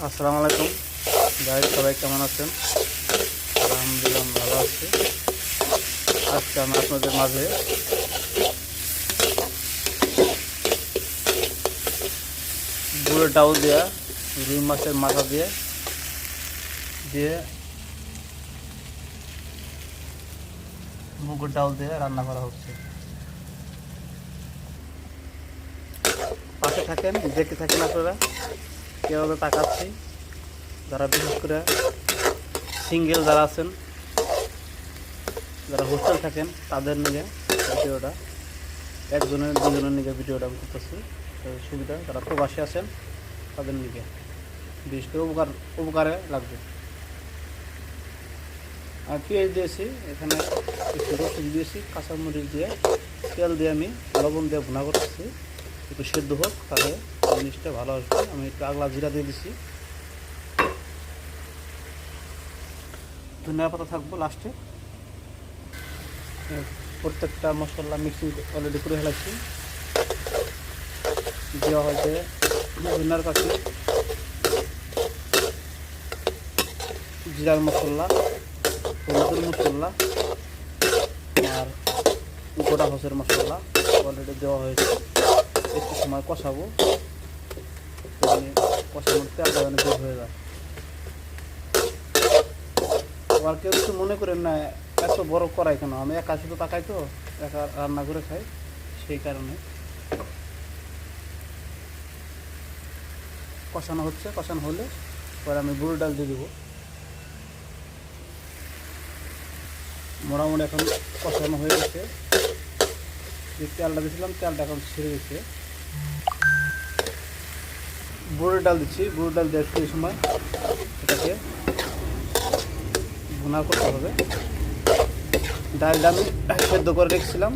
আসসালামু আলাইকুম গাইস, সবাই কেমন আছেন? আলহামদুলিল্লাহ ভালো আছি। আজকে আমি আপনাদের মাঝে গুঁড়ো ডাউল দেওয়া রুই মাছের মাথা দিয়ে মুগের ডাউল দিয়ে রান্না করা হচ্ছে। পাশে থাকেন, দেখতে থাকেন আপনারা কীভাবে তাকাচ্ছি। যারা বিশেষ করে সিঙ্গেল যারা আছেন, যারা হোস্টেল থাকেন, তাদের নিয়ে ভিডিওটা, একজনের দুজনের নিয়ে ভিডিওটা আমি করতেছি। সুবিধা যারা প্রবাসী আছেন তাদের নিয়ে বিশেষ করে উপকারে লাগবে। আর পেঁয়াজ দিয়েছি, এখানে একটু রসুন দিয়েছি, কাঁচামরিচ দিয়ে তেল দিয়ে আমি লবণ দিয়ে ভুনা করতেছি। একটু সেদ্ধ হোক, তাহলে জিনিসটা ভালো আসবে। আমি একটু আগলা জিরা দিয়ে দিচ্ছি, ধনিয়া পাতা থাকবো লাস্টে। প্রত্যেকটা মশলা মিক্সিং অলরেডি করে ফেলাচ্ছি। দেওয়া হয়েছে ধনিয়ার পাখি, জিরার মশলা, হলুদের মশলা আর গোটা হসের মশলা অলরেডি দেওয়া হয়েছে। একটু সময় কষাবো, কষানোর তেলটা যেন বের হয়ে যায়। আর কেউ কিছু মনে করেন না এত বড় করাই কেন, আমি একা শুধু তাকাই তো, একা রান্না করে খাই, সেই কারণে। কষানো হচ্ছে, কষানো হলে পরে আমি গুঁড়ো ডাল দিয়ে দেবো। মোটামুটি এখন কষানো হয়ে গেছে। যে তেলটা দিয়েছিলাম, তেলটা এখন ছেড়ে গেছে। গুঁড়ো ডাল দিচ্ছি, গুঁড়ো ডাল দেওয়ার সেই সময় এটাকে ভুনা করতে হবে। ডালটা আমি সেদ্ধ করে রেখেছিলাম,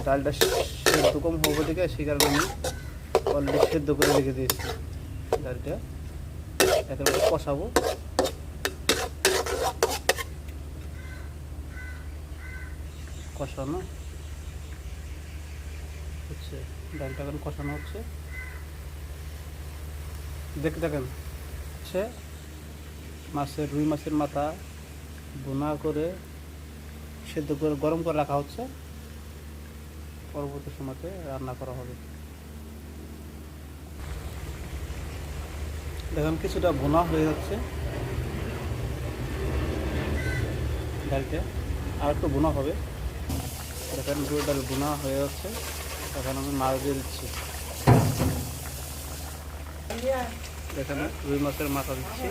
ডালটা সেদ্ধ কম হবে দিকে, সেই কারণে আমি অলরেডি সেদ্ধ করে রেখে দিয়েছি। ডালটা একেবারে কষাবো। কষানো হচ্ছে, ডালটা এখন কষানো হচ্ছে, দেখতে থাকেন। সে রুই মাছের মাথা ভুনা করে সেদ্ধ করে গরম করে রাখা হচ্ছে, পরবর্তী সময়তে রান্না করা হবে। দেখুন কিছুটা ভুনা হয়ে যাচ্ছে, ডালটা আর একটু ভুনা হবে। দেখেন গুঁড়ো ডাল ভুনা হয়ে যাচ্ছে। এখন আমি মাছ দিয়ে দিচ্ছি। দেখেন রুই মাছের মাথা দিচ্ছি,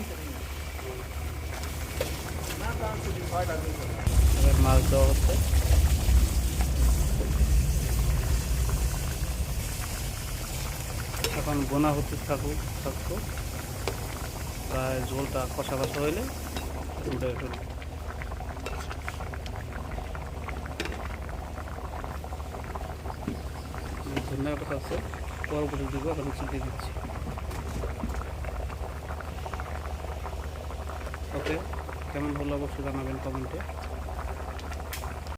মাছ দেওয়া হচ্ছে। এখন বোনা হতে থাকুক, প্রায় ঝোলটা কষা কষা হইলে উঠে ফেলব। ধনিয়া পাতা আছে, পরবর্তী দিব, এখন দিয়ে দিচ্ছি। ওকে, কেমন হলো অবশ্যই জানাবেন কমেন্টে।